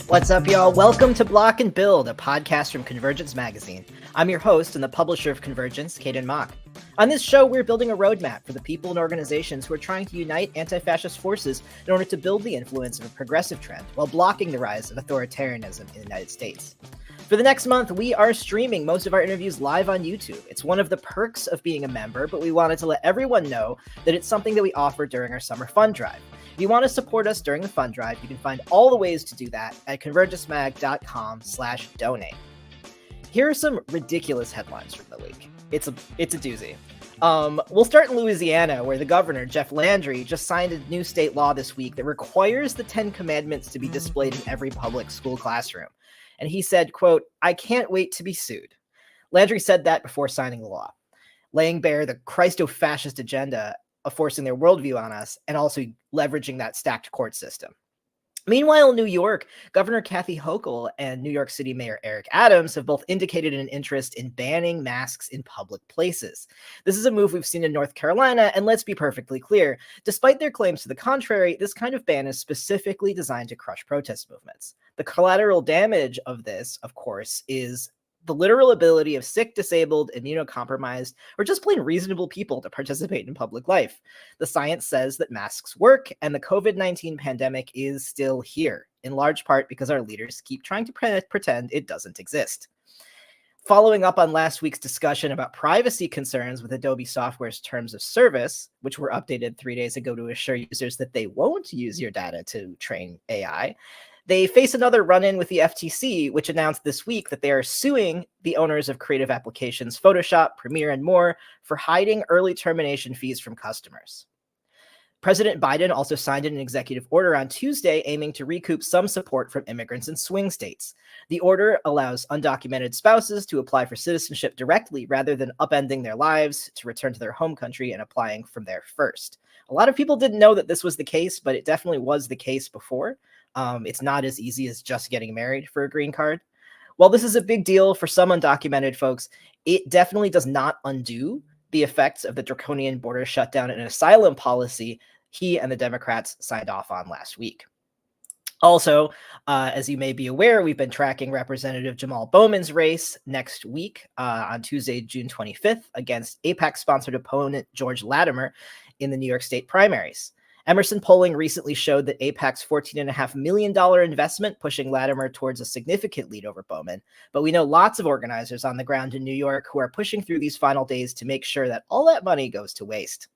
What's up, y'all? Welcome to Block and Build, a podcast from Convergence Magazine. I'm your host and the publisher of Convergence, Caden Mock. On this show, we're building a roadmap for the people and organizations who are trying to unite anti-fascist forces in order to build the influence of a progressive trend while blocking the rise of authoritarianism in the United States. For the next month, we are streaming most of our interviews live on YouTube. It's one of the perks of being a member, but we wanted to let everyone know that it's something that we offer during our summer fund drive. If you want to support us during the fund drive, you can find all the ways to do that at convergencemag.com/donate. Here are some ridiculous headlines from the week. It's a doozy. We'll start in Louisiana, where the governor, Jeff Landry, just signed a new state law this week that requires the 10 Commandments to be displayed in every public school classroom. And he said, quote, "I can't wait to be sued." Landry said that before signing the law, laying bare the Christo-fascist agenda of forcing their worldview on us and also leveraging that stacked court system. Meanwhile, in New York, Governor Kathy Hochul and New York City Mayor Eric Adams have both indicated an interest in banning masks in public places. This is a move we've seen in North Carolina, and let's be perfectly clear, despite their claims to the contrary, this kind of ban is specifically designed to crush protest movements. The collateral damage of this, of course, is the literal ability of sick, disabled, immunocompromised, or just plain reasonable people to participate in public life. The science says that masks work, and the COVID-19 pandemic is still here, in large part because our leaders keep trying to pretend it doesn't exist. Following up on last week's discussion about privacy concerns with Adobe Software's terms of service, which were updated 3 days ago to assure users that they won't use your data to train AI, they face another run-in with the FTC, which announced this week that they are suing the owners of creative applications Photoshop, Premiere, and more for hiding early termination fees from customers. President Biden also signed an executive order on Tuesday aiming to recoup some support from immigrants in swing states. The order allows undocumented spouses to apply for citizenship directly rather than upending their lives to return to their home country and applying from there first. A lot of people didn't know that this was the case, but it definitely was the case before. It's not as easy as just getting married for a green card. While this is a big deal for some undocumented folks, it definitely does not undo the effects of the draconian border shutdown and asylum policy he and the Democrats signed off on last week. Also, as you may be aware, we've been tracking Representative Jamal Bowman's race next week on Tuesday, June 25th, against AIPAC-sponsored opponent George Latimer in the New York State primaries. Emerson polling recently showed that AIPAC's $14.5 million investment pushing Latimer towards a significant lead over Bowman, but we know lots of organizers on the ground in New York who are pushing through these final days to make sure that all that money goes to waste.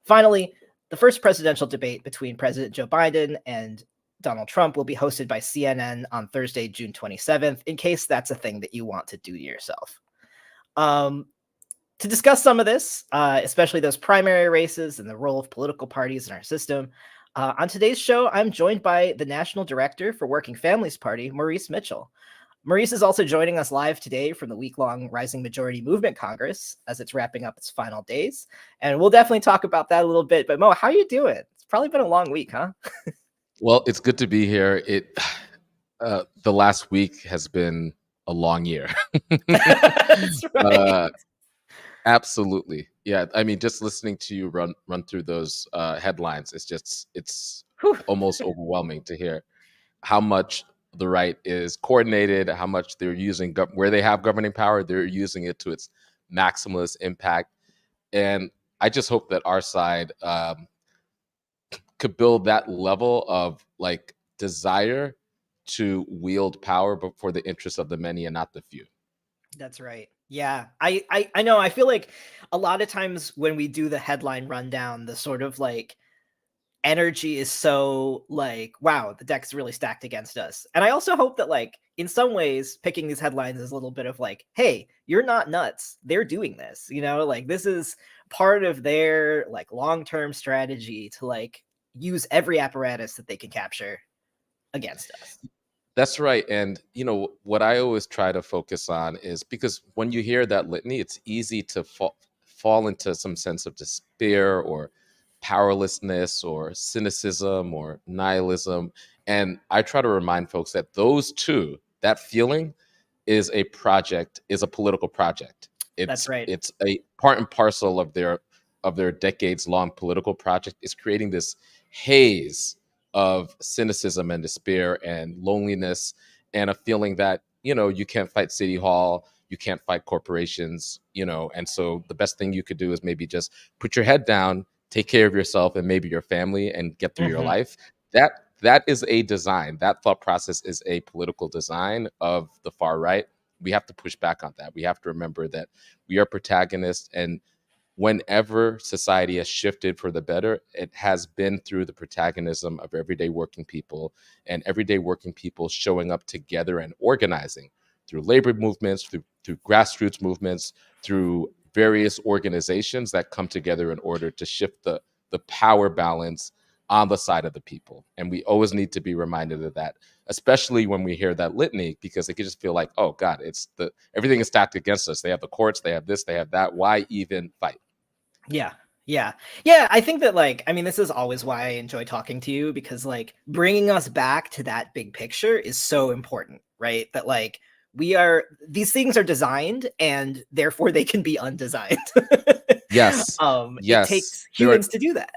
Finally, the first presidential debate between President Joe Biden and Donald Trump will be hosted by CNN on Thursday, June 27th, in case that's a thing that you want to do to yourself. To discuss some of this, especially those primary races and the role of political parties in our system, on today's show, I'm joined by the National Director for Working Families Party, Maurice Mitchell. Maurice is also joining us live today from the week-long Rising Majority Movement Congress as it's wrapping up its final days. And we'll definitely talk about that a little bit. But Mo, how are you doing? It's probably been a long week, huh? Well, it's good to be here. The last week has been a long year. That's right. Absolutely. Yeah. I mean, just listening to you run through those headlines, it's almost overwhelming to hear how much the right is coordinated, how much they're using, where they have governing power, they're using it to its maximalist impact. And I just hope that our side could build that level of like desire to wield power, but for the interests of the many and not the few. That's right. Yeah, I know. I feel like a lot of times when we do the headline rundown, the sort of like energy is so like, wow, the deck's really stacked against us. And I also hope that like in some ways picking these headlines is a little bit of like, hey, you're not nuts, they're doing this, you know, like this is part of their like long-term strategy to like use every apparatus that they can capture against us. That's right. And, what I always try to focus on is because when you hear that litany, it's easy to fall into some sense of despair or powerlessness or cynicism or nihilism. And I try to remind folks that those two, that feeling is a political project. That's It's right. it's a part and parcel of their decades long political project. Is creating this haze of cynicism and despair and loneliness and a feeling that you can't fight city hall, you can't fight corporations, and so the best thing you could do is maybe just put your head down, take care of yourself and maybe your family and get through your Mm-hmm. life. That is a design. That thought process is a political design of the far right. We have to push back on that. We have to remember that we are protagonists, and whenever society has shifted for the better, it has been through the protagonism of everyday working people, and everyday working people showing up together and organizing through labor movements, through grassroots movements, through various organizations that come together in order to shift the power balance on the side of the people. And we always need to be reminded of that, especially when we hear that litany, because it can just feel like, oh God, everything is stacked against us. They have the courts, they have this, they have that. Why even fight? Yeah. Yeah, I think that like, I mean, this is always why I enjoy talking to you, because like bringing us back to that big picture is so important, right? That like these things are designed and therefore they can be undesigned. Yes. It Yes. takes humans to do that.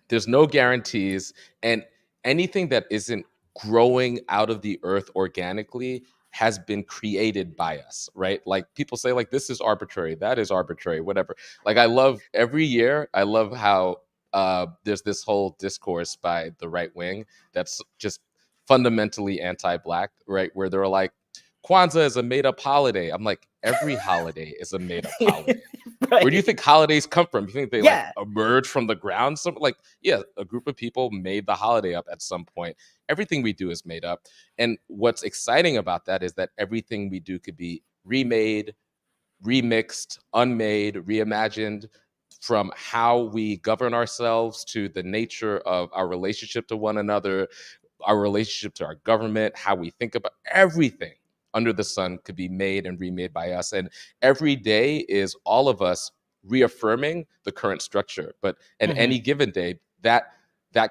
There's no guarantees, and anything that isn't growing out of the earth organically has been created by us, right? Like people say like this is arbitrary, that is arbitrary, whatever. Like I love every year, I love how there's this whole discourse by the right wing that's just fundamentally anti-black, right? Where they're like, Kwanzaa is a made-up holiday. I'm like, every holiday is a made-up holiday. Where do you Right. think holidays come from? You think they like Yeah. emerge from the ground? Some like, yeah, a group of people made the holiday up at some point. Everything we do is made up. And what's exciting about that is that everything we do could be remade, remixed, unmade, reimagined, from how we govern ourselves to the nature of our relationship to one another, our relationship to our government, how we think about everything under the sun could be made and remade by us. And every day is all of us reaffirming the current structure. But at Mhm. any given day, that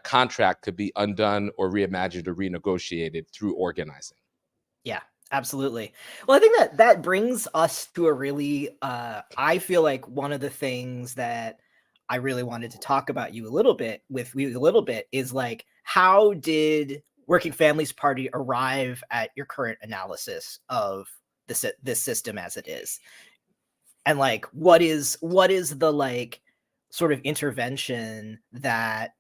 contract could be undone or reimagined or renegotiated through organizing. Yeah, absolutely. Well, I think that that brings us to a really I feel like one of the things that I really wanted to talk about you a little bit with you a little bit is like, how did Working Families Party arrive at your current analysis of this system as it is? And like what is the like sort of intervention that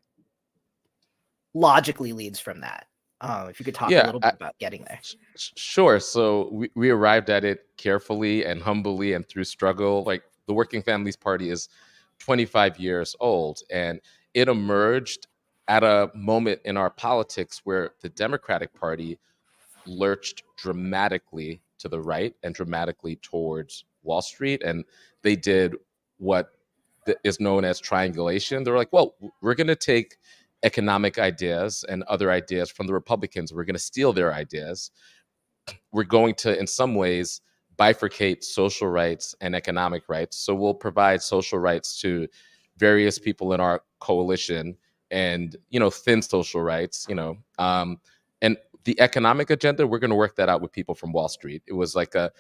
logically leads from that? If you could talk a Yeah, little bit about getting there. sure. So we arrived at it carefully and humbly and through struggle. Like the Working Families Party is 25 years old, and it emerged at a moment in our politics where the Democratic Party lurched dramatically to the right and dramatically towards Wall Street. And they did what is known as triangulation. They were like, well, we're going to take economic ideas and other ideas from the Republicans. We're going to steal their ideas. We're going to, in some ways, bifurcate social rights and economic rights. So we'll provide social rights to various people in our coalition, and thin social rights. And the economic agenda, we're going to work that out with people from Wall Street. It was like the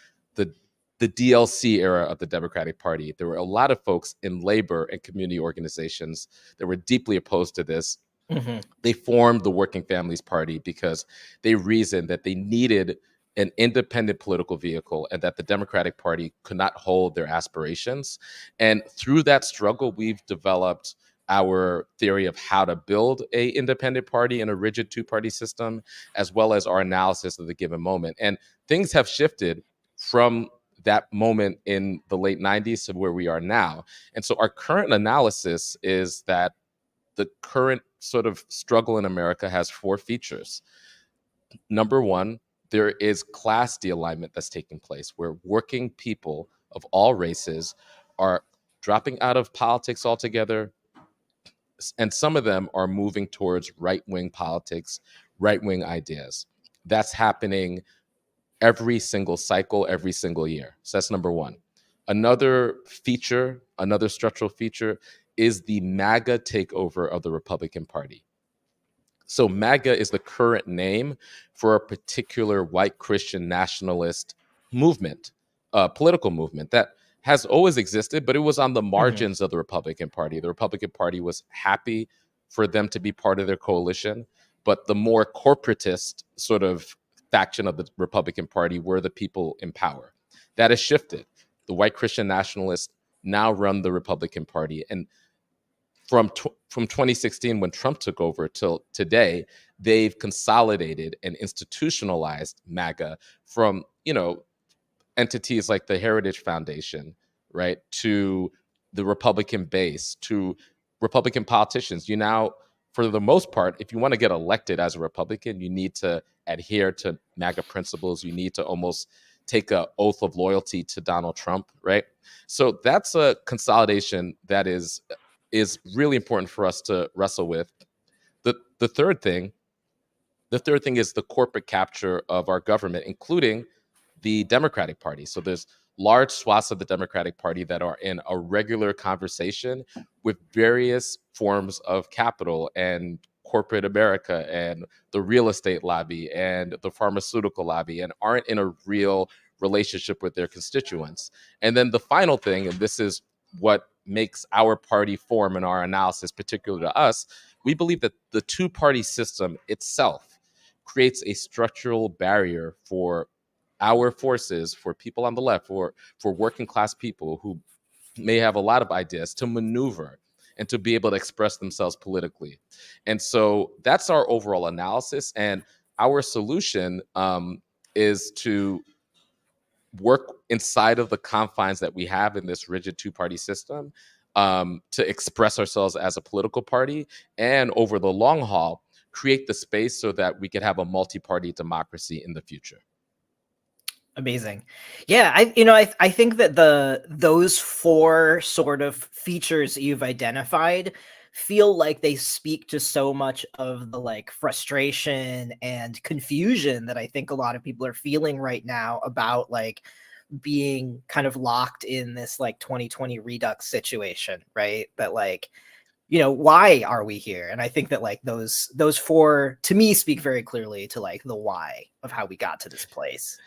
the DLC era of the Democratic Party. There were a lot of folks in labor and community organizations that were deeply opposed to this. Mhm. They formed the Working Families Party because they reasoned that they needed an independent political vehicle and that the Democratic Party could not hold their aspirations. And through that struggle, we've developed our theory of how to build a independent party in a rigid two-party system, as well as our analysis of the given moment. And things have shifted from that moment in the late 90s to where we are now. And so our current analysis is that the current sort of struggle in America has four features. Number one, there is class de-alignment that's taking place, where working people of all races are dropping out of politics altogether, and some of them are moving towards right-wing politics, right-wing ideas. That's happening every single cycle, every single year. So that's number one. Another feature, another structural feature, is the MAGA takeover of the Republican Party. So MAGA is the current name for a particular white Christian nationalist movement, political movement that has always existed, but it was on the margins of the Republican Party. The Republican Party was happy for them to be part of their coalition, but the more corporatist sort of faction of the Republican Party were the people in power. That has shifted. The white Christian nationalists now run the Republican Party, and from 2016 when Trump took over till today, they've consolidated and institutionalized MAGA from, entities like the Heritage Foundation, right, to the Republican base, to Republican politicians. You now, for the most part, if you want to get elected as a Republican, you need to adhere to MAGA principles. You need to almost take an oath of loyalty to Donald Trump, right? So that's a consolidation that is really important for us to wrestle with. The third thing is the corporate capture of our government, including the Democratic Party. So there's large swaths of the Democratic Party that are in a regular conversation with various forms of capital and corporate America and the real estate lobby and the pharmaceutical lobby, and aren't in a real relationship with their constituents. And then the final thing, and this is what makes our party form in our analysis particular to us, we believe that the two-party system itself creates a structural barrier for our forces, for people on the left, for working class people who may have a lot of ideas to maneuver and to be able to express themselves politically. And so that's our overall analysis. And our solution is to work inside of the confines that we have in this rigid two-party system, to express ourselves as a political party, and over the long haul, create the space so that we could have a multi-party democracy in the future. Amazing. Yeah, I think that those four sort of features that you've identified feel like they speak to so much of the like frustration and confusion that I think a lot of people are feeling right now about like being kind of locked in this like 2020 redux situation, right? That like, why are we here? And I think that like those four to me speak very clearly to like the why of how we got to this place.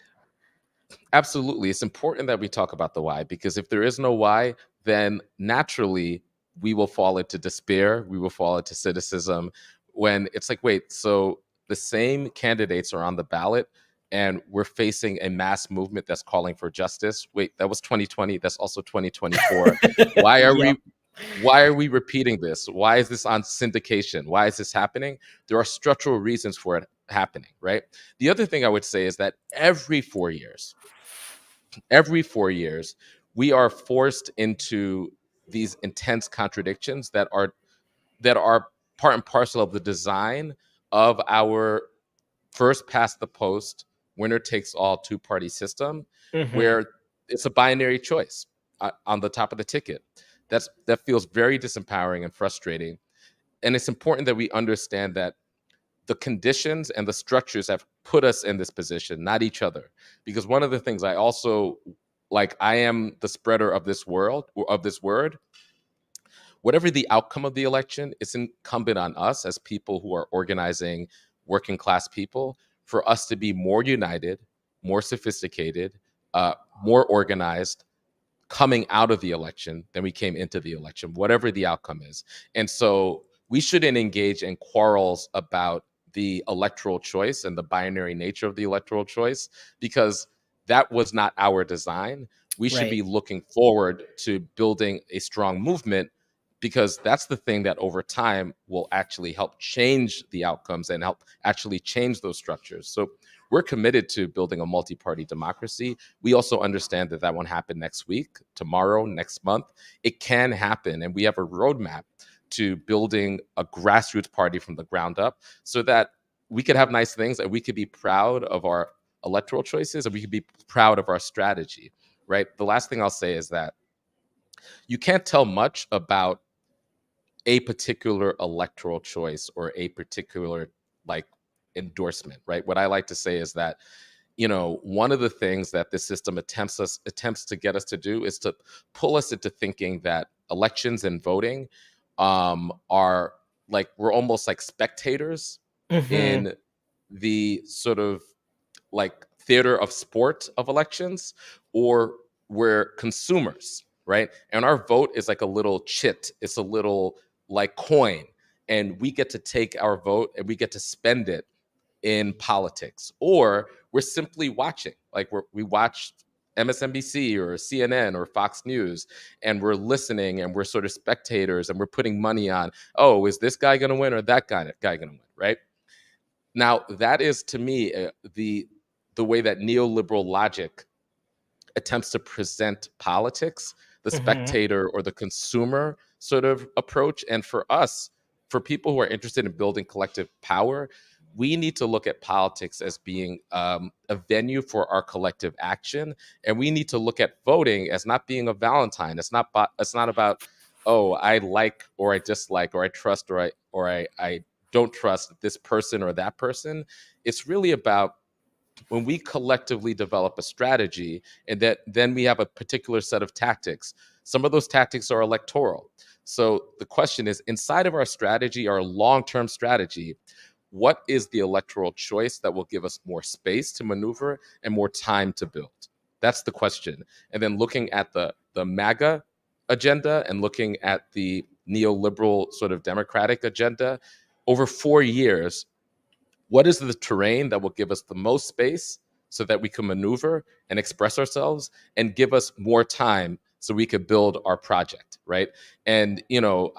Absolutely. It's important that we talk about the why, because if there is no why, then naturally we will fall into despair. We will fall into cynicism when it's like, wait, so the same candidates are on the ballot and we're facing a mass movement that's calling for justice. Wait, that was 2020. That's also 2024. Why are Yep. why are we repeating this? Why is this on syndication? Why is this happening? There are structural reasons for it happening, right? The other thing I would say is that every 4 years, we are forced into these intense contradictions that are part and parcel of the design of our first past the post, winner takes all two-party system, where it's a binary choice on the top of the ticket. That feels very disempowering and frustrating. And it's important that we understand that the conditions and the structures have put us in this position, not each other. Because one of the things I also like, I am the spreader of this word. Whatever the outcome of the election, it's incumbent on us as people who are organizing working class people for us to be more united, more sophisticated, more organized coming out of the election than we came into the election, whatever the outcome is. And so we shouldn't engage in quarrels about the electoral choice and the binary nature of the electoral choice, because that was not our design. We should be looking forward to building a strong movement, because that's the thing that over time will actually help change the outcomes and help actually change those structures. So we're committed to building a multi-party democracy. We also understand that that won't happen next week, tomorrow, next month. It can happen, and we have a roadmap to building a grassroots party from the ground up so that we could have nice things and we could be proud of our electoral choices and we could be proud of our strategy, right? The last thing I'll say is that you can't tell much about a particular electoral choice or a particular like endorsement, right? What I like to say is that, you know, one of the things that this system attempts to get us to do is to pull us into thinking that elections and voting are like we're almost like spectators Hmm. in the sort of like theater of sport of elections, or we're consumers, right? And our vote is like a little chit, it's a little like coin, and we get to take our vote and we get to spend it in politics, or we're simply watching, like we watch MSNBC or CNN or Fox News, and we're listening and we're sort of spectators and we're putting money on, oh, is this guy going to win or that guy going to win, right? Now, that is to me the way that neoliberal logic attempts to present politics, the Hmm. spectator or the consumer sort of approach. And for us, for people who are interested in building collective power, we need to look at politics as being a venue for our collective action, and we need to look at voting as not being a Valentine. It's not about, oh, I like or I dislike or I trust or I don't trust this person or that person. It's really about when we collectively develop a strategy and that then we have a particular set of tactics. Some of those tactics are electoral. So the question is, inside of our strategy, our long-term strategy, what is the electoral choice that will give us more space to maneuver and more time to build? That's the question. And then looking at the MAGA agenda and looking at the neoliberal sort of democratic agenda over 4 years, what is the terrain that will give us the most space so that we can maneuver and express ourselves and give us more time so we could build our project, right? And you know,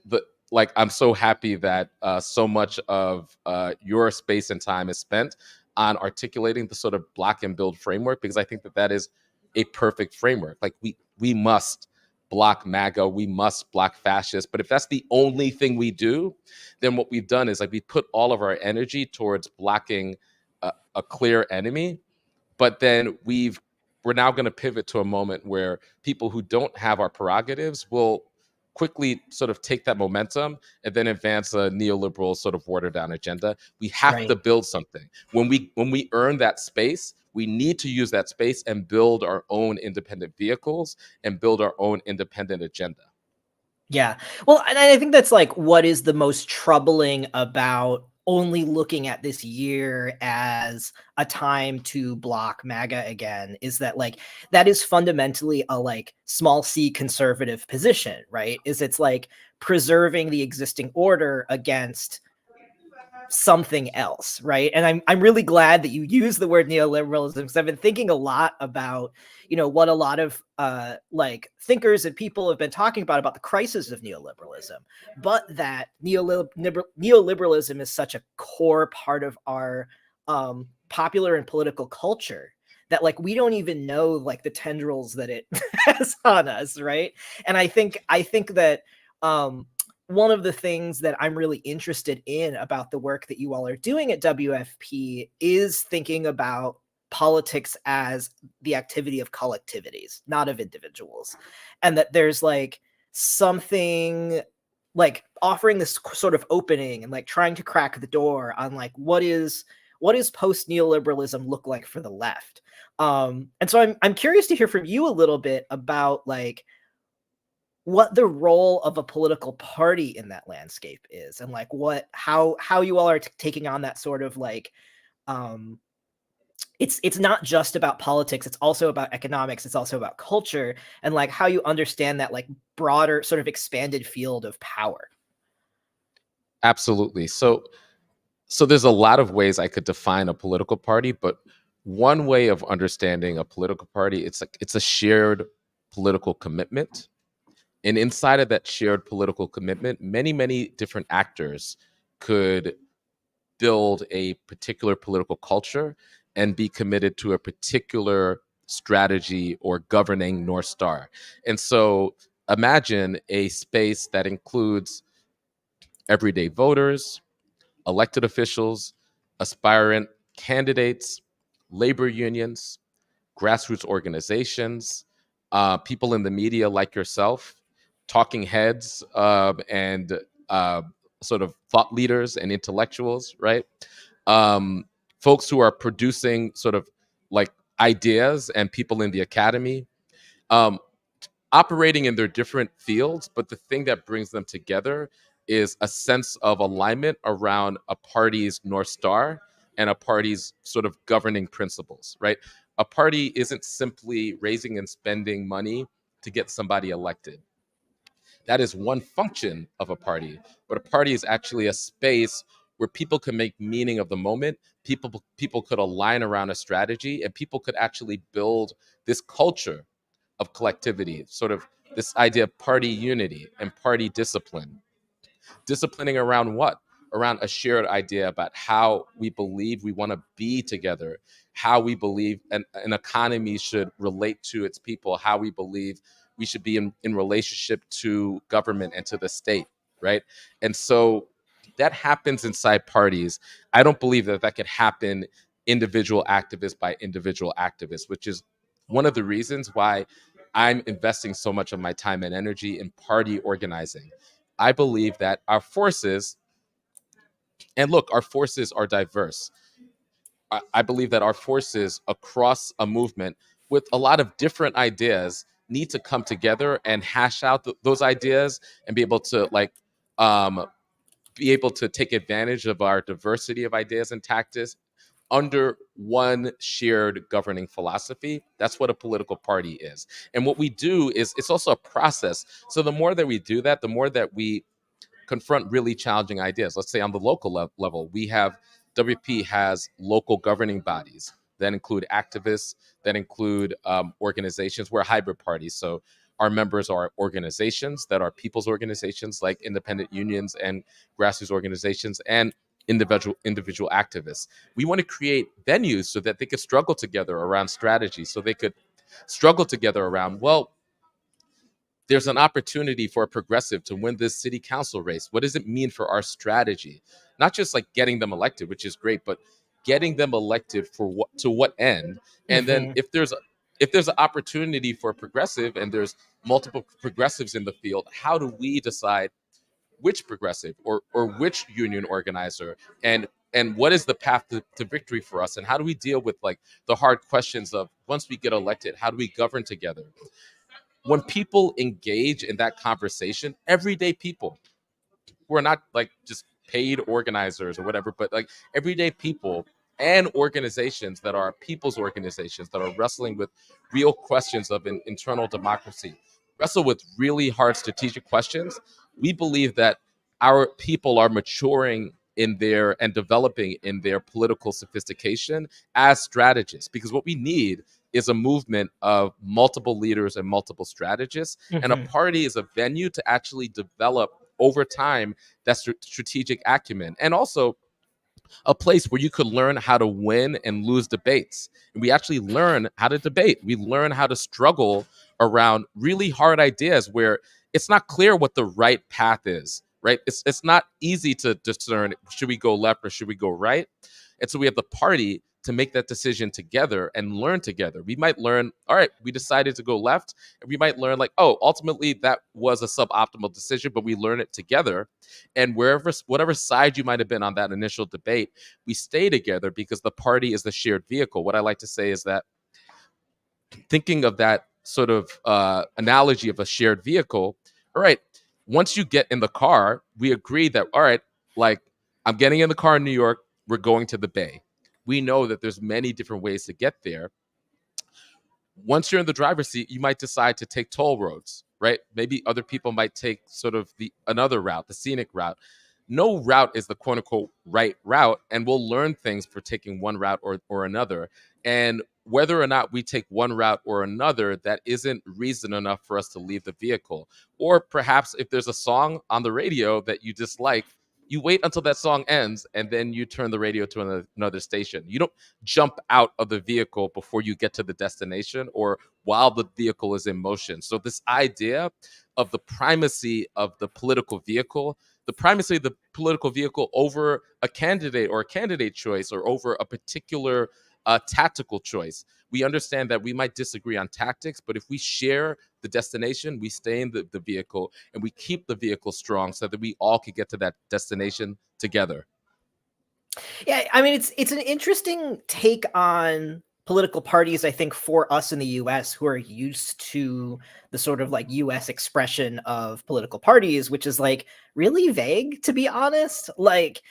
the like I'm so happy that so much of your space and time is spent on articulating the sort of block and build framework, because I think that that is a perfect framework. Like we must block MAGA, we must block fascists, but if that's the only thing we do, then what we've done is like we put all of our energy towards blocking a clear enemy, but then we're now going to pivot to a moment where people who don't have our prerogatives will quickly sort of take that momentum and then advance a neoliberal sort of watered down agenda. We have to Right. build something. When we earn that space, we need to use that space and build our own independent vehicles and build our own independent agenda. Yeah. Well, and I think that's like what is the most troubling about only looking at this year as a time to block MAGA again is that like that is fundamentally a like small c conservative position, right? Is it's like preserving the existing order against something else, right? And I'm really glad that you use the word neoliberalism because I've been thinking a lot about, you know, what a lot of like thinkers and people have been talking about the crisis of neoliberalism, but that neoliberalism is such a core part of our popular and political culture that like we don't even know like the tendrils that it has on us, right? And I think that one of the things that I'm really interested in about the work that you all are doing at WFP is thinking about politics as the activity of collectivities, not of individuals. And that there's like something like offering this sort of opening and like trying to crack the door on like what is post neoliberalism look like for the left. And so I'm curious to hear from you a little bit about like what the role of a political party in that landscape is and like what how you all are taking on that sort of like um it's not just about politics, it's also about economics, it's also about culture, and like how you understand that like broader sort of expanded field of power. Absolutely. So there's a lot of ways I could define a political party, but one way of understanding a political party, it's like it's a shared political commitment. And inside of that shared political commitment, many different actors could build a particular political culture and be committed to a particular strategy or governing North Star. And so imagine a space that includes everyday voters, elected officials, aspirant candidates, labor unions, grassroots organizations, people in the media like yourself, talking heads, and uh, sort of thought leaders and intellectuals, right? Um, Folks who are producing sort of like ideas, and people in the academy, um, operating in their different fields, but the thing that brings them together is a sense of alignment around a party's North Star and a party's sort of governing principles, right? A party isn't simply raising and spending money to get somebody elected. That is one function of a party, but a party is actually a space where people can make meaning of the moment. People could align around a strategy, and people could actually build this culture of collectivity, sort of this idea of party unity and party discipline. Disciplining around what? Around a shared idea about how we believe we want to be together, how we believe an economy should relate to its people, how we believe we should be in relationship to government and to the state, right? And so that happens inside parties. I don't believe that that could happen individual activist by individual activist, which is one of the reasons why I'm investing so much of my time and energy in party organizing. I believe that our forces, and look, our forces are diverse. I believe that our forces across a movement with a lot of different ideas need to come together and hash out those ideas and be able to um, be able to take advantage of our diversity of ideas and tactics under one shared governing philosophy. That's what a political party is. And what we do is it's also a process. So the more that we do that, the more that we confront really challenging ideas. Let's say on the local level, we have WP has local governing bodies that include activists, that include organizations. We're a hybrid party, so our members are organizations that are people's organizations, like independent unions and grassroots organizations, and individual activists. We want to create venues so that they could struggle together around strategy, so they could struggle together around, well, there's an opportunity for a progressive to win this city council race. What does it mean for our strategy? Not just like getting them elected, which is great, but getting them elected for what, to what end? And then Hmm. if there's an opportunity for a progressive and there's multiple progressives in the field, how do we decide which progressive or which union organizer, and what is the path to victory for us, and how do we deal with like the hard questions of once we get elected, how do we govern together? When people engage in that conversation, everyday people who are not like just paid organizers or whatever, but like everyday people and organizations that are people's organizations that are wrestling with real questions of internal democracy, wrestle with really hard strategic questions, we believe that our people are maturing in their and developing in their political sophistication as strategists, because what we need is a movement of multiple leaders and multiple strategists, and a Hmm. party is a venue to actually develop over time that strategic acumen, and also a place where you could learn how to win and lose debates. And we actually learn how to debate. We learn how to struggle around really hard ideas where it's not clear what the right path is, right? It's not easy to discern, should we go left or should we go right? And so we have the party to make that decision together and learn together. We might learn, all right, we decided to go left. And we might learn, like, oh, ultimately that was a suboptimal decision, but we learn it together. And whatever side you might have been on that initial debate, we stay together because the party is the shared vehicle. What I like to say is that, thinking of that sort of analogy of a shared vehicle, all right, once you get in the car, we agree that, all right, like, I'm getting in the car in New York, we're going to the Bay. We know that there's many different ways to get there. Once you're in the driver's seat, you might decide to take toll roads, right? Maybe other people might take sort of the another route, the scenic route. No route is the quote unquote right route, and we'll learn things for taking one route or another. And whether or not we take one route or another, that isn't reason enough for us to leave the vehicle. Or perhaps if there's a song on the radio that you dislike, you wait until that song ends and then you turn the radio to another station. You don't jump out of the vehicle before you get to the destination or while the vehicle is in motion. So this idea of the primacy of the political vehicle the primacy of the political vehicle over a candidate or a candidate choice or over a particular tactical choice. We understand that we might disagree on tactics, but if we share the destination, we stay in the vehicle and we keep the vehicle strong so that we all can get to that destination together. Yeah, I mean, it's an interesting take on political parties, I think, for us in the US who are used to the sort of like US expression of political parties, which is like really vague, to be honest. Like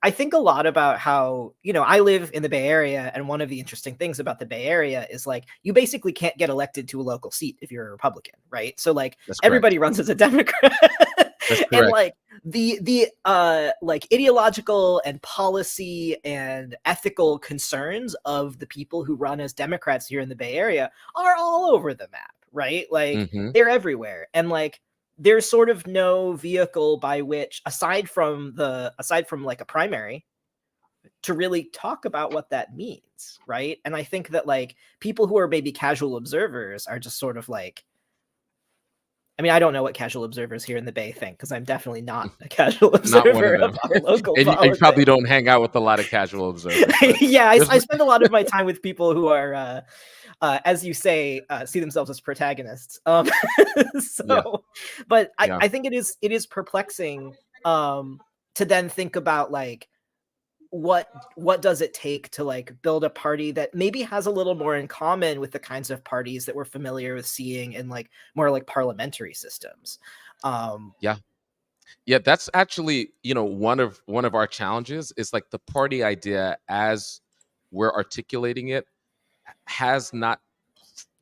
I think a lot about how, I live in the Bay Area, and one of the interesting things about the Bay Area is like you basically can't get elected to a local seat if you're a Republican, right? So like That's correct. everybody runs as a Democrat. That's And correct. like the like ideological and policy and ethical concerns of the people who run as Democrats here in the Bay Area are all over the map, right? Like Hmm. they're everywhere. And like there's sort of no vehicle by which, aside from like a primary, to really talk about what that means, right? And I think that like people who are maybe casual observers are just sort of like, I mean, I don't know what casual observers here in the Bay think, because I'm definitely not a casual Not one observer of of them. our local And you probably politics. don't hang out with a lot of casual observers, but Yeah, there's I spend a lot of my time with people who are, as you say, see themselves as protagonists. yeah, So, but yeah. I think it is perplexing to then think about like what does it take to like build a party that maybe has a little more in common with the kinds of parties that we're familiar with seeing in like more like parliamentary systems. um Yeah. Yeah, that's actually, one of our challenges is like the party idea as we're articulating it has not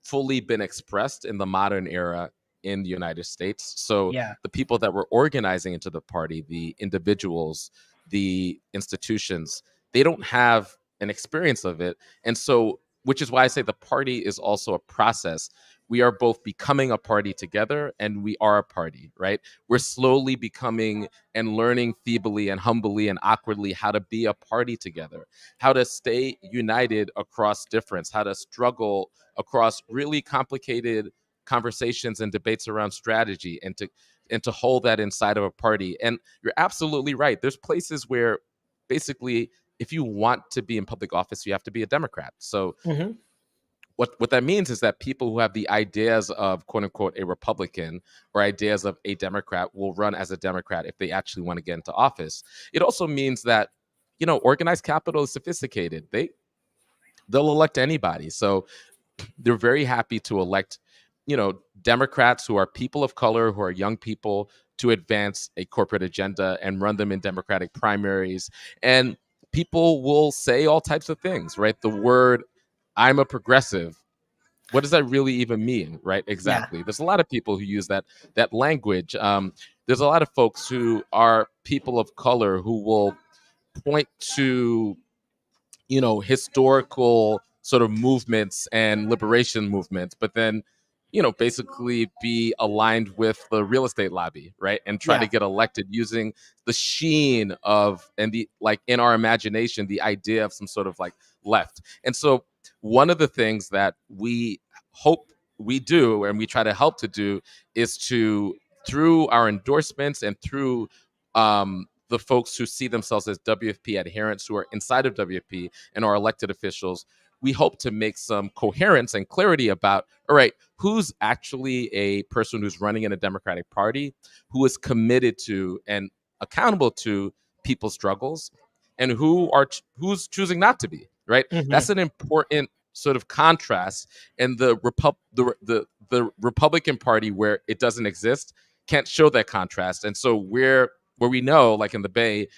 fully been expressed in the modern era in the United States. So yeah. the people that were organizing into the party, the individuals, the institutions, they don't have an experience of it. And so, which is why I say the party is also a process. We are both becoming a party together and we are a party, right? We're slowly becoming and learning feebly and humbly and awkwardly how to be a party together, how to stay united across difference, how to struggle across really complicated conversations and debates around strategy, and to hold that inside of a party. And you're absolutely right. There's places where basically if you want to be in public office, you have to be a Democrat. So Hmm. what that means is that people who have the ideas of quote unquote a Republican or ideas of a Democrat will run as a Democrat if they actually want to get into office. It also means that organized capital is sophisticated. They'll elect anybody. So they're very happy to elect, Democrats who are people of color, who are young people, to advance a corporate agenda and run them in Democratic primaries. And people will say all types of things, right? The word "I'm a progressive." What does that really even mean, right? Yeah. Exactly. There's a lot of people who use that language. There's a lot of folks who are people of color who will point to historical sort of movements and liberation movements, but then, basically be aligned with the real estate lobby, right? And try to Yeah. get elected using the sheen of and the like in our imagination, the idea of some sort of like left. And so one of the things that we hope we do and we try to help to do is to through our endorsements and through the folks who see themselves as WFP adherents who are inside of WFP and our elected officials, we hope to make some coherence and clarity about, all right, who's actually a person who's running in a Democratic Party, who is committed to and accountable to people's struggles, and who's choosing not to be, right? Hmm. That's an important sort of contrast. And the Republican Party, where it doesn't exist, can't show that contrast. And so where we know, like in the Bay,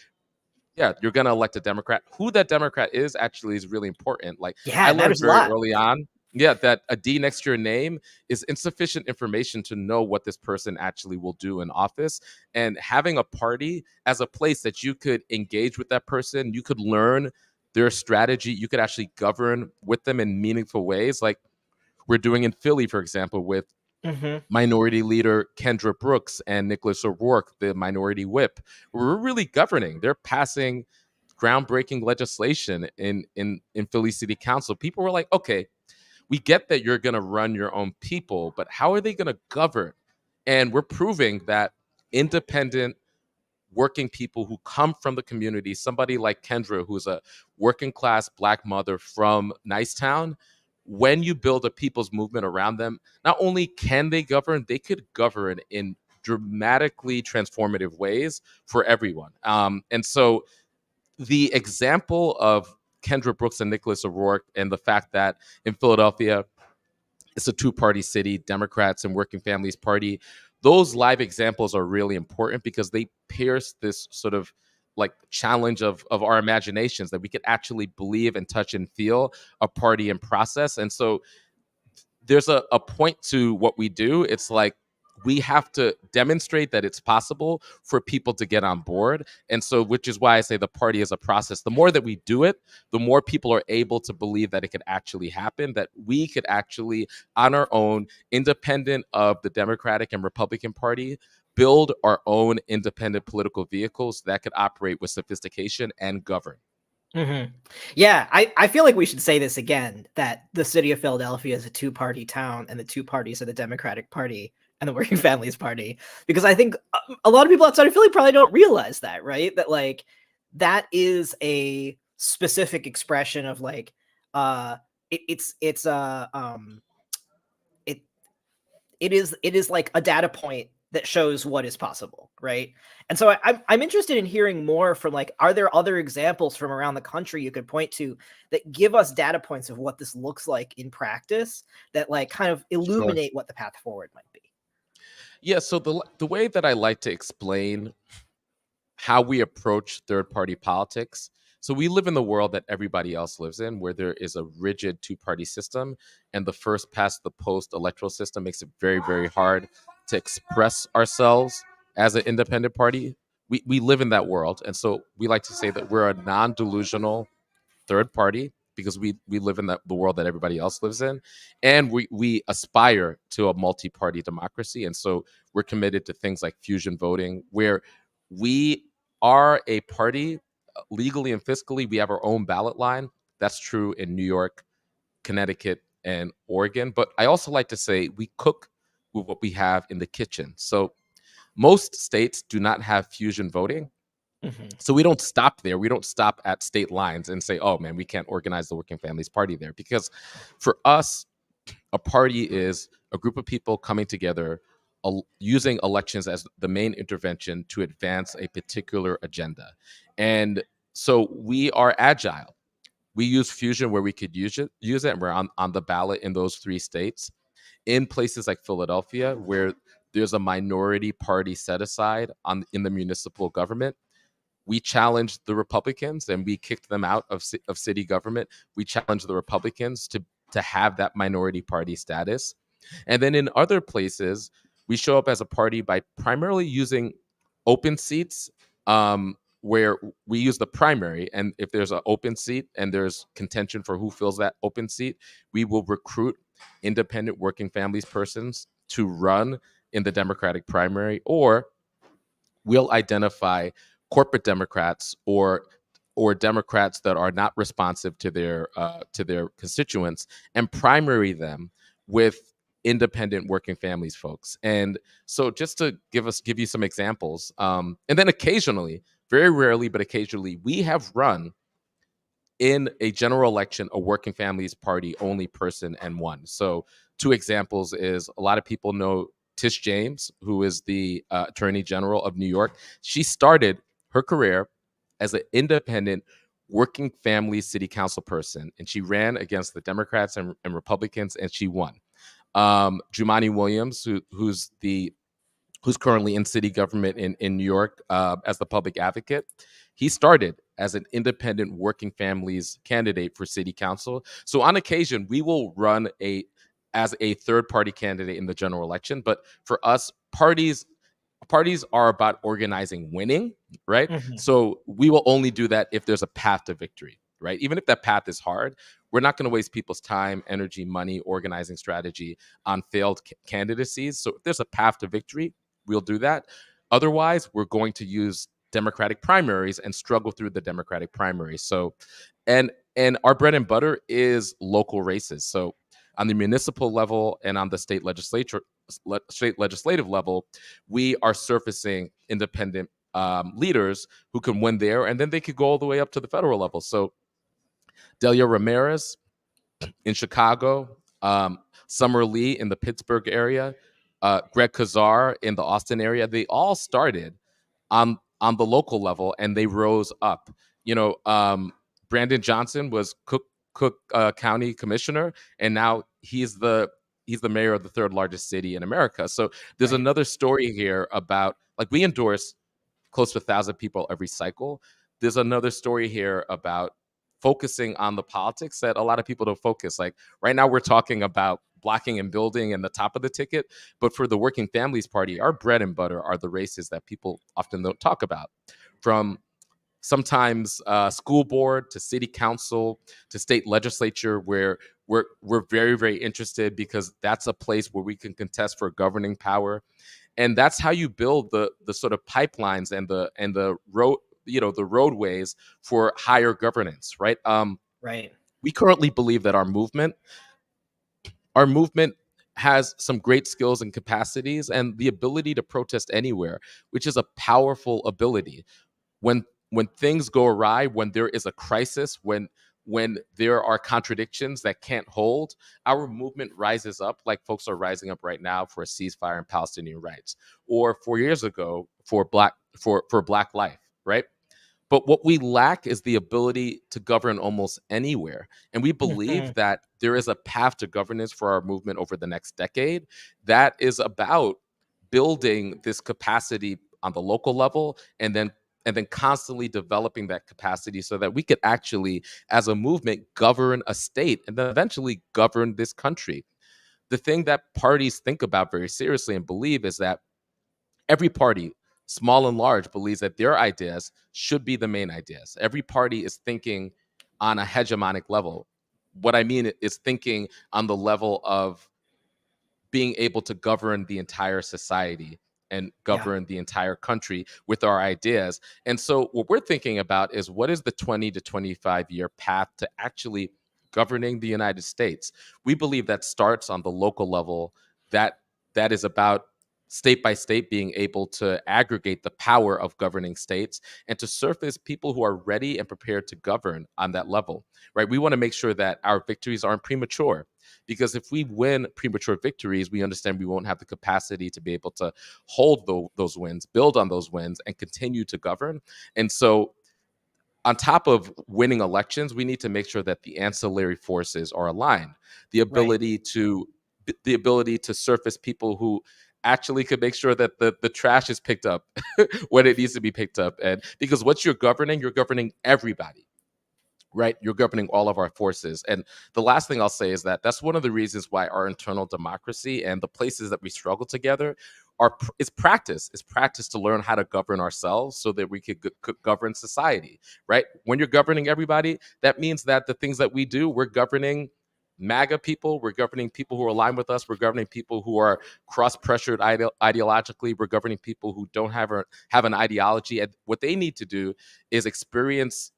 yeah, you're going to elect a Democrat. Who that Democrat is actually is really important. Like Yeah, I it learned matters a very lot. early on, yeah, that a D next to your name is insufficient information to know what this person actually will do in office. And having a party as a place that you could engage with that person, you could learn their strategy, you could actually govern with them in meaningful ways, like we're doing in Philly, for example, with Hmm. Minority Leader Kendra Brooks and Nicholas O'Rourke, the Minority Whip. We're really governing. They're passing groundbreaking legislation in Philly City Council. People were like, okay, we get that you're going to run your own people, but how are they going to govern? And we're proving that independent working people who come from the community, somebody like Kendra, who's a working class Black mother from Nicetown. When you build a people's movement around them, not only can they could govern in dramatically transformative ways for everyone. And so the example of Kendra Brooks and Nicholas O'Rourke, and the fact that in Philadelphia, it's a two-party city, Democrats and Working Families Party. Those live examples are really important because they pierce this sort of like challenge of our imaginations, that we could actually believe and touch and feel a party and process. And so there's a point to what we do. It's like we have to demonstrate that it's possible for people to get on board. And so, which is why I say the party is a process. The more that we do it, the more people are able to believe that it could actually happen, that we could actually, on our own, independent of the Democratic and Republican Party, build our own independent political vehicles that could operate with sophistication and govern. Mm-hmm. Yeah, I feel like we should say this again, that the city of Philadelphia is a two-party town, and the two parties are the Democratic Party and the Working Families Party. Because I think a lot of people outside of Philly probably don't realize that, right? That like that is a specific expression of like it's it it is like a data point that shows what is possible, right? And so I'm interested in hearing more from like, are there other examples from around the country you could point to that give us data points of what this looks like in practice, that like kind of illuminate Sure. what the path forward might be? Yeah, so the way that I like to explain how we approach third party politics. So we live in the world that everybody else lives in, where there is a rigid two-party system, and the first past the post electoral system makes it very, very hard to express ourselves as an independent party. We live in that world. And so we like to say that we're a non-delusional third party because we live in the world that everybody else lives in, and we aspire to a multi-party democracy. And so we're committed to things like fusion voting, where we are a party legally and fiscally. We have our own ballot line. That's true in New York, Connecticut, and Oregon. But I also like to say we cook with what we have in the kitchen. So most states do not have fusion voting. Mm-hmm. So we don't stop there. We don't stop at state lines and say, oh man, we can't organize the Working Families Party there. Because for us, a party is a group of people coming together, using elections as the main intervention to advance a particular agenda. And so we are agile. We use fusion where we could use it, and we're on the ballot in those three states. In places like Philadelphia, where there's a minority party set aside in the municipal government, we challenged the Republicans and we kicked them out of city government. We challenged the Republicans to have that minority party status. And then in other places, we show up as a party by primarily using open seats, where we use the primary. And if there's an open seat and there's contention for who fills that open seat, we will recruit independent working families persons to run in the Democratic primary, or we'll identify corporate Democrats or Democrats that are not responsive to their constituents and primary them with independent working families folks. And so just to give you some examples, and then occasionally, very rarely, but occasionally, we have run in a general election a working families party only person and one. So two examples is, a lot of people know Tish James, who is the attorney general of New York. She started her career as an independent working family city council person, and she ran against the Democrats and Republicans, and she won. Jumaane Williams, who's currently in city government in New York as the public advocate. He started as an independent working families candidate for city council. So on occasion, we will run as a third party candidate in the general election. But for us, parties are about organizing winning, right? Mm-hmm. So we will only do that if there's a path to victory, right? Even if that path is hard, we're not going to waste people's time, energy, money, organizing strategy on failed candidacies. So if there's a path to victory, we'll do that. Otherwise, we're going to use Democratic primaries and struggle through the Democratic primaries. So, and our bread and butter is local races. So on the municipal level and on the state state legislative level, we are surfacing independent leaders who can win there, and then they could go all the way up to the federal level. So Delia Ramirez in Chicago, Summer Lee in the Pittsburgh area, Greg Kazar in the Austin area. They all started on the local level, and they rose up. You know, Brandon Johnson was Cook County Commissioner, and now he's the mayor of the third largest city in America. So there's Right. another story here about, like, we endorse close to 1,000 people every cycle. There's another story here about focusing on the politics that a lot of people don't focus. Like right now, we're talking about blocking and building and the top of the ticket. But for the Working Families Party, our bread and butter are the races that people often don't talk about. From sometimes school board to city council to state legislature, where we're very, very interested because that's a place where we can contest for governing power. And that's how you build the sort of pipelines and the road, the roadways for higher governance, right? Right. We currently believe that our movement has some great skills and capacities and the ability to protest anywhere, which is a powerful ability. When things go awry, when there is a crisis, when there are contradictions that can't hold, our movement rises up, like folks are rising up right now for a ceasefire and Palestinian rights, or 4 years ago for black life, right? But what we lack is the ability to govern almost anywhere. And we believe that there is a path to governance for our movement over the next decade that is about building this capacity on the local level, and then constantly developing that capacity so that we could actually, as a movement, govern a state and then eventually govern this country. The thing that parties think about very seriously and believe is that every party, small and large, believes that their ideas should be the main ideas. Every party is thinking on a hegemonic level. What I mean is thinking on the level of being able to govern the entire society and Yeah. govern the entire country with our ideas. And so what we're thinking about is, what is the 20 to 25-year path to actually governing the United States? We believe that starts on the local level, that that is about state by state being able to aggregate the power of governing states and to surface people who are ready and prepared to govern on that level, right? We want to make sure that our victories aren't premature, because if we win premature victories, we understand we won't have the capacity to be able to hold those wins, build on those wins, and continue to govern. And so, on top of winning elections, we need to make sure that the ancillary forces are aligned. The Right. ability to the ability to surface people who actually could make sure that the trash is picked up when it needs to be picked up. And because once you're governing everybody, right? You're governing all of our forces. And the last thing I'll say is that that's one of the reasons why our internal democracy and the places that we struggle together is practice. It's practice to learn how to govern ourselves so that we could govern society, right? When you're governing everybody, that means that the things that we do, we're governing MAGA people, we're governing people who are aligned with us, we're governing people who are cross-pressured ideologically, we're governing people who don't have an ideology. And what they need to do is experience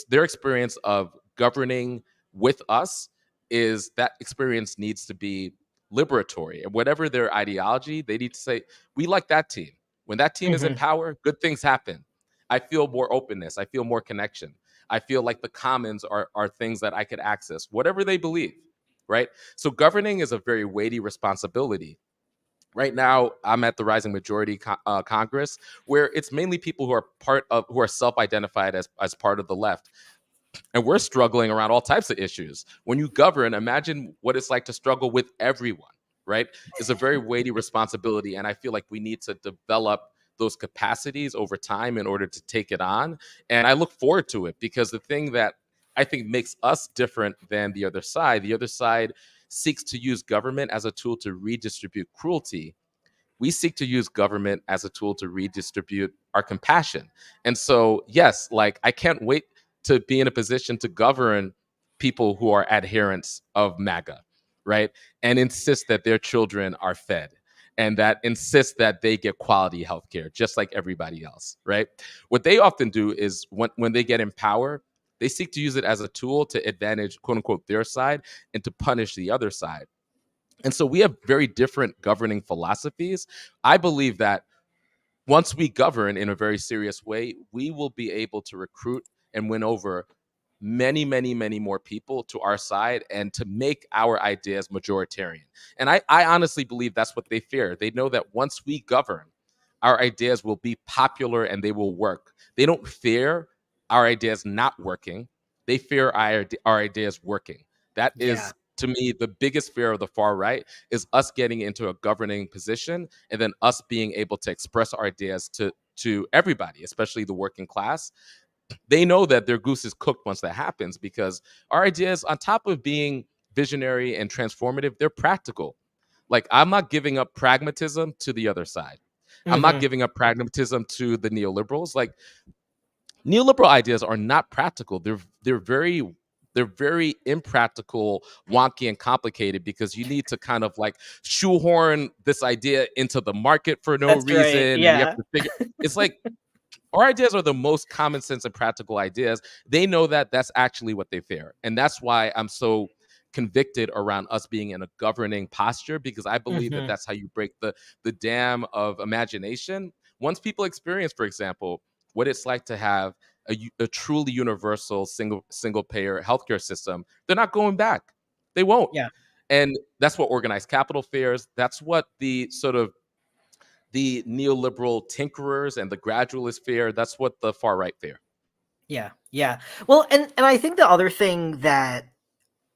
their experience of governing with us, is that experience needs to be liberatory. And whatever their ideology, they need to say, we like that team. When that team is in Hmm. power, good things happen. I feel more openness, I feel more connection, I feel like the commons are things that I could access, whatever they believe, right? So governing is a very weighty responsibility. Right now, I'm at the rising majority Congress, where it's mainly people who are self-identified as part of the left, and we're struggling around all types of issues. When you govern, imagine what it's like to struggle with everyone, right? It's a very weighty responsibility, and I feel like we need to develop those capacities over time in order to take it on. And I look forward to it, because the thing that I think makes us different than the other side seeks to use government as a tool to redistribute cruelty. We seek to use government as a tool to redistribute our compassion. And so, yes, like, I can't wait to be in a position to govern people who are adherents of MAGA, right? And insist that their children are fed, and that insist that they get quality healthcare just like everybody else, right? What they often do is, when they get in power, they seek to use it as a tool to advantage, quote unquote, their side, and to punish the other side. And so we have very different governing philosophies. I believe that once we govern in a very serious way, we will be able to recruit and win over many, many, many more people to our side and to make our ideas majoritarian. And I honestly believe that's what they fear. They know that once we govern, our ideas will be popular and they will work. They don't fear our ideas not working. They fear our ideas working. That Yeah. is, to me, the biggest fear of the far right is us getting into a governing position and then us being able to express our ideas to everybody, especially the working class. They know that their goose is cooked once that happens because our ideas, on top of being visionary and transformative, they're practical. Like, I'm not giving up pragmatism to the other side. I'm not Hmm. giving up pragmatism to the neoliberals. Like, neoliberal ideas are not practical. They're very impractical, wonky, and complicated because you need to kind of like shoehorn this idea into the market for no That's right. reason, and you have Yeah. to figure. It's like our ideas are the most common sense and practical ideas. They know that that's actually what they fear. And that's why I'm so convicted around us being in a governing posture, because I believe that Hmm. that's how you break the dam of imagination. Once people experience, for example, what it's like to have a truly universal single payer healthcare system, they're not going back. They won't. Yeah. And that's what organized capital fears. That's what the sort of the neoliberal tinkerers and the gradualists fear. That's what the far right fear. Yeah. Yeah. Well, and I think the other thing that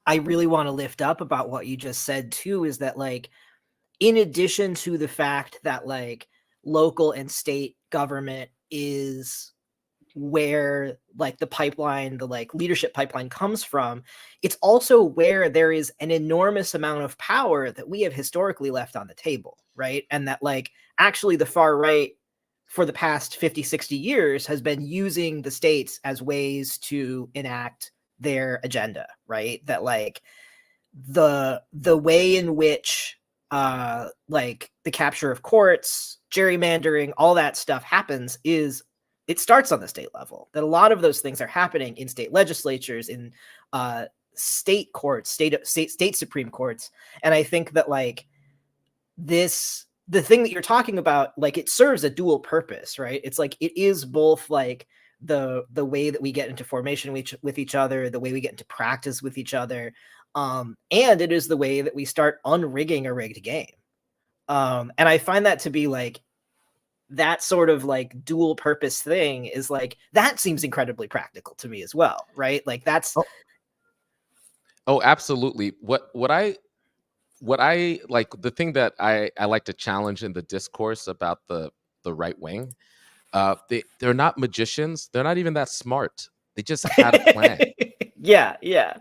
I really want to lift up about what you just said too is that, like, in addition to the fact that, like, local and state government is where, like, the pipeline, the, like, leadership pipeline comes from, it's also where there is an enormous amount of power that we have historically left on the table, right? And that, like, actually the far right for the past 50, 60 years has been using the states as ways to enact their agenda, right? That, like, the way in which like the capture of courts, gerrymandering, all that stuff happens is it starts on the state level. That a lot of those things are happening in state legislatures, in state courts, state supreme courts. And I think that, like, this the thing that you're talking about, like, it serves a dual purpose, right? It's like it is both, like, the way that we get into formation with each other, the way we get into practice with each other, and it is the way that we start unrigging a rigged game. And I find that to be, like, that sort of, like, dual purpose thing is, like, that seems incredibly practical to me as well, right? Like, that's Oh, oh, absolutely. What I like, the thing that I like to challenge in the discourse about the right wing, they're not magicians. They're not even that smart. They just had a plan. yeah, yeah.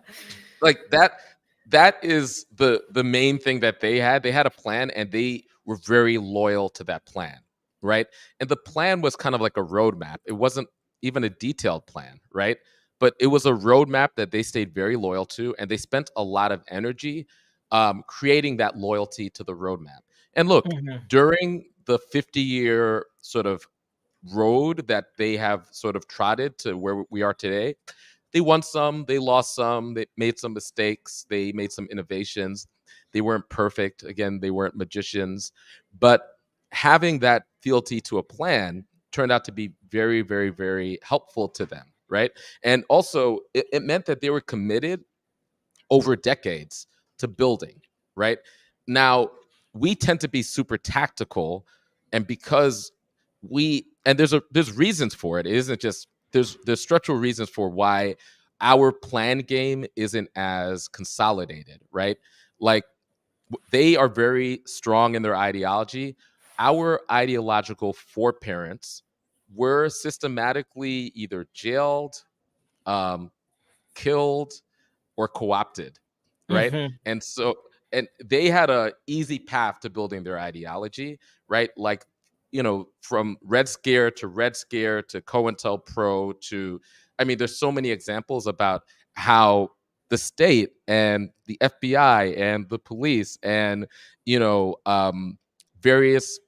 Like that is the main thing that they had. They had a plan and they were very loyal to that plan, right? And the plan was kind of like a roadmap. It wasn't even a detailed plan, right? But it was a roadmap that they stayed very loyal to, and they spent a lot of energy creating that loyalty to the roadmap. And look, Mhm. during the 50-year sort of road that they have sort of trotted to where we are today, they won some, they lost some, they made some mistakes, they made some innovations. They weren't perfect. Again, they weren't magicians, but having that fealty to a plan turned out to be very, very, very helpful to them, right? And also, it meant that they were committed over decades to building, right? Now, we tend to be super tactical, and because there's reasons for it. It isn't just there's structural reasons for why our plan game isn't as consolidated, right? Like, they are very strong in their ideology. Our ideological foreparents were systematically either jailed, um, killed, or co-opted, right? Mhm. And so, and they had a easy path to building their ideology, right? Like, from Red Scare to Red Scare to COINTELPRO to, I mean, there's so many examples about how the state and the FBI and the police and various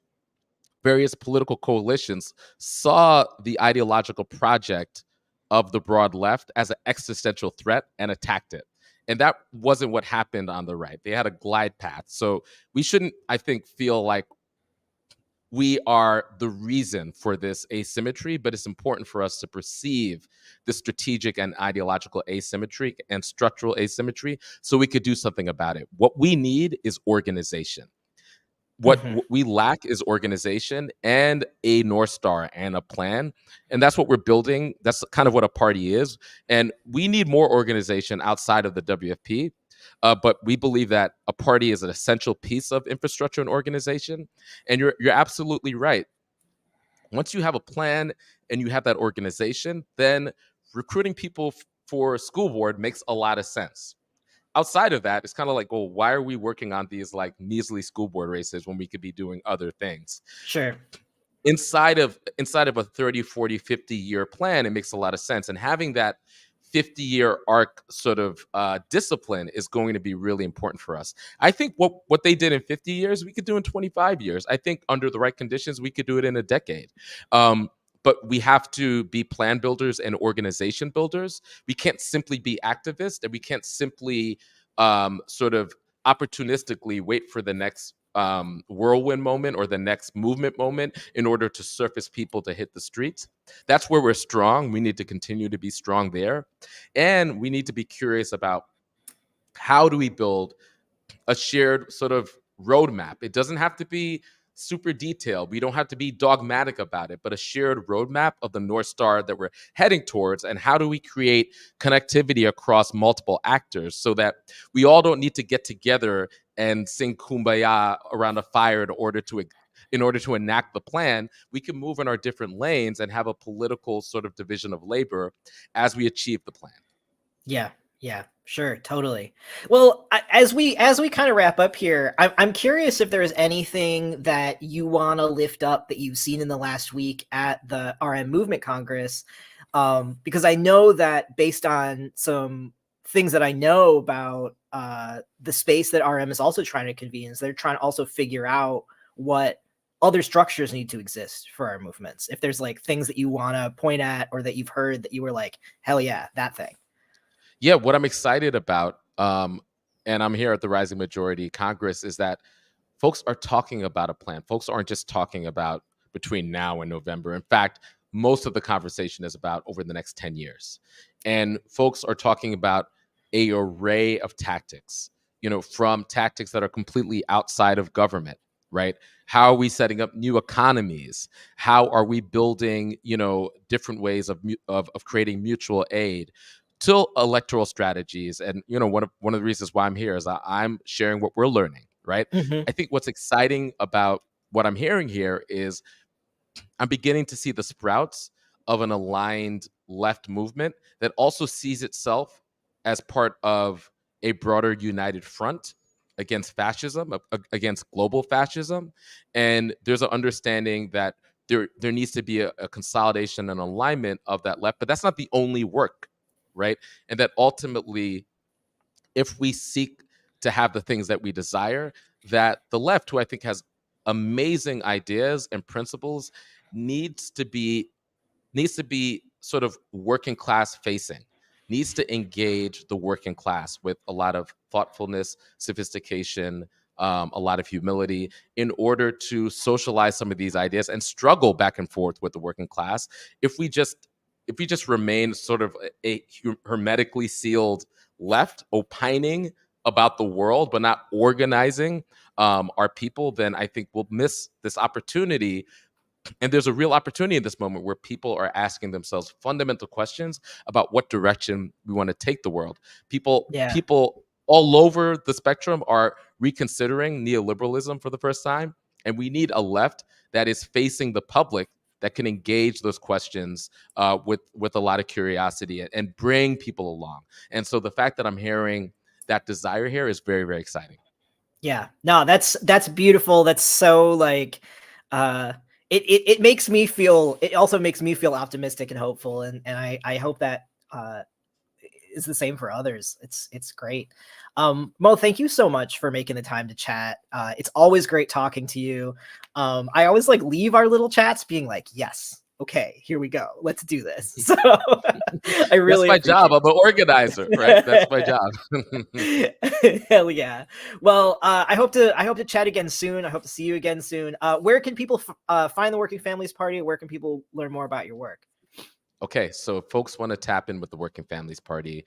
political coalitions saw the ideological project of the broad left as an existential threat and attacked it. And that wasn't what happened on the right. They had a glide path. So we shouldn't, I think, feel like we are the reason for this asymmetry, but it's important for us to perceive the strategic and ideological asymmetry and structural asymmetry so we could do something about it. What we need is organization. What we lack is organization and a North Star and a plan. And that's what we're building. That's kind of what a party is. And we need more organization outside of the WFP. But we believe that a party is an essential piece of infrastructure and organization. And you're absolutely right. Once you have a plan and you have that organization, then recruiting people for school board makes a lot of sense. Outside of that, it's kind of like, well, why are we working on these like measly school board races when we could be doing other things? Sure. Inside of a 30, 40, 50-year plan, it makes a lot of sense. And having that 50-year arc sort of discipline is going to be really important for us. I think what they did in 50 years, we could do in 25 years. I think under the right conditions, we could do it in a decade. But we have to be plan builders and organization builders. We can't simply be activists, and we can't simply sort of opportunistically wait for the next whirlwind moment or the next movement moment in order to surface people to hit the streets. That's where we're strong. We need to continue to be strong there. And we need to be curious about how do we build a shared sort of roadmap. It doesn't have to be super detailed. We don't have to be dogmatic about it, but a shared roadmap of the North Star that we're heading towards. And how do we create connectivity across multiple actors so that we all don't need to get together and sing kumbaya around a fire in order to enact the plan. We can move in our different lanes and have a political sort of division of labor as we achieve the plan. Yeah, sure, totally. Well, as we kind of wrap up here, I'm curious if there's anything that you want to lift up that you've seen in the last week at the RM Movement Congress, because I know that based on some things that I know about the space that RM is also trying to convene, is they're trying to also figure out what other structures need to exist for our movements. If there's like things that you want to point at or that you've heard that you were like, hell yeah, that thing. Yeah, what I'm excited about, and I'm here at the Rising Majority Congress, is that folks are talking about a plan. Folks aren't just talking about between now and November. In fact, most of the conversation is about over the next 10 years. And folks are talking about a array of tactics, from tactics that are completely outside of government, right? How are we setting up new economies? How are we building, different ways of creating mutual aid? To electoral strategies. And one of the reasons why I'm here is I'm sharing what we're learning, right? I think what's exciting about what I'm hearing here is I'm beginning to see the sprouts of an aligned left movement that also sees itself as part of a broader united front against fascism, against global fascism. And there's an understanding that there needs to be a consolidation and alignment of that left, but that's not the only work, right? And that ultimately, if we seek to have the things that we desire, that the left, who I think has amazing ideas and principles, needs to be sort of working class facing, needs to engage the working class with a lot of thoughtfulness, sophistication, a lot of humility in order to socialize some of these ideas and struggle back and forth with the working class. If we just remain sort of a hermetically sealed left, opining about the world but not organizing our people, then I think we'll miss this opportunity. And there's a real opportunity in this moment where people are asking themselves fundamental questions about what direction we want to take the world. People all over the spectrum are reconsidering neoliberalism for the first time. And we need a left that is facing the public, that can engage those questions with a lot of curiosity and bring people along. And so the fact that I'm hearing that desire here is very, very exciting. Yeah, no, that's beautiful. That's so like, it makes me feel, it also makes me feel optimistic and hopeful. And I hope that is the same for others. It's great. Mo, thank you so much for making the time to chat. It's always great talking to you. I always like leave our little chats being like, yes, okay, here we go. Let's do this. So I That's really my job. I'm an organizer, right? That's my job. Hell yeah. Well, I hope to chat again soon. I hope to see you again soon. Where can people find the Working Families Party? Where can people learn more about your work? Okay, so if folks want to tap in with the Working Families Party,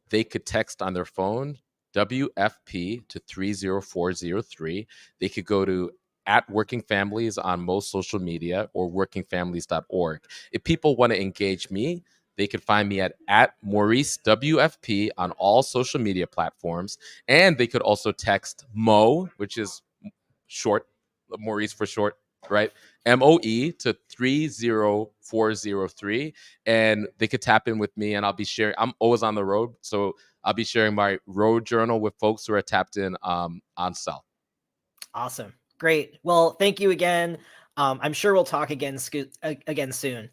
they could text on their phone WFP to 30403. They could go to at Working Families on most social media or workingfamilies.org. If people want to engage me, they could find me at Maurice WFP on all social media platforms. And they could also text Mo, which is short, Maurice for short, right? MOE to 30403. And they could tap in with me and I'll be sharing. I'm always on the road. So I'll be sharing my road journal with folks who are tapped in on cell. Awesome. Great. Well, thank you again. I'm sure we'll talk again soon.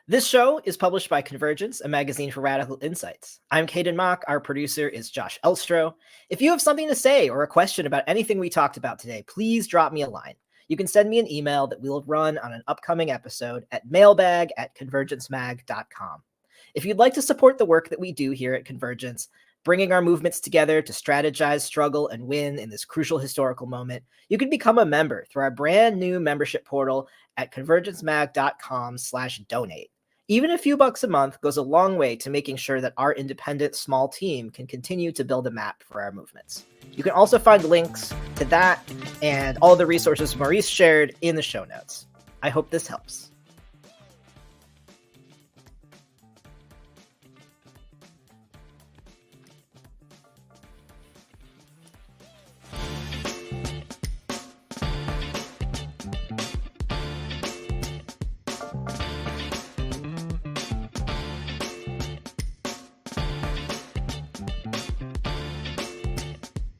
This show is published by Convergence, a magazine for radical insights. I'm Caden Mock. Our producer is Josh Elstro. If you have something to say or a question about anything we talked about today, please drop me a line. You can send me an email that we'll run on an upcoming episode at mailbag@convergencemag.com. If you'd like to support the work that we do here at Convergence, bringing our movements together to strategize, struggle, and win in this crucial historical moment, you can become a member through our brand new membership portal at convergencemag.com/donate. Even a few bucks a month goes a long way to making sure that our independent small team can continue to build a map for our movements. You can also find links to that and all the resources Maurice shared in the show notes. I hope this helps.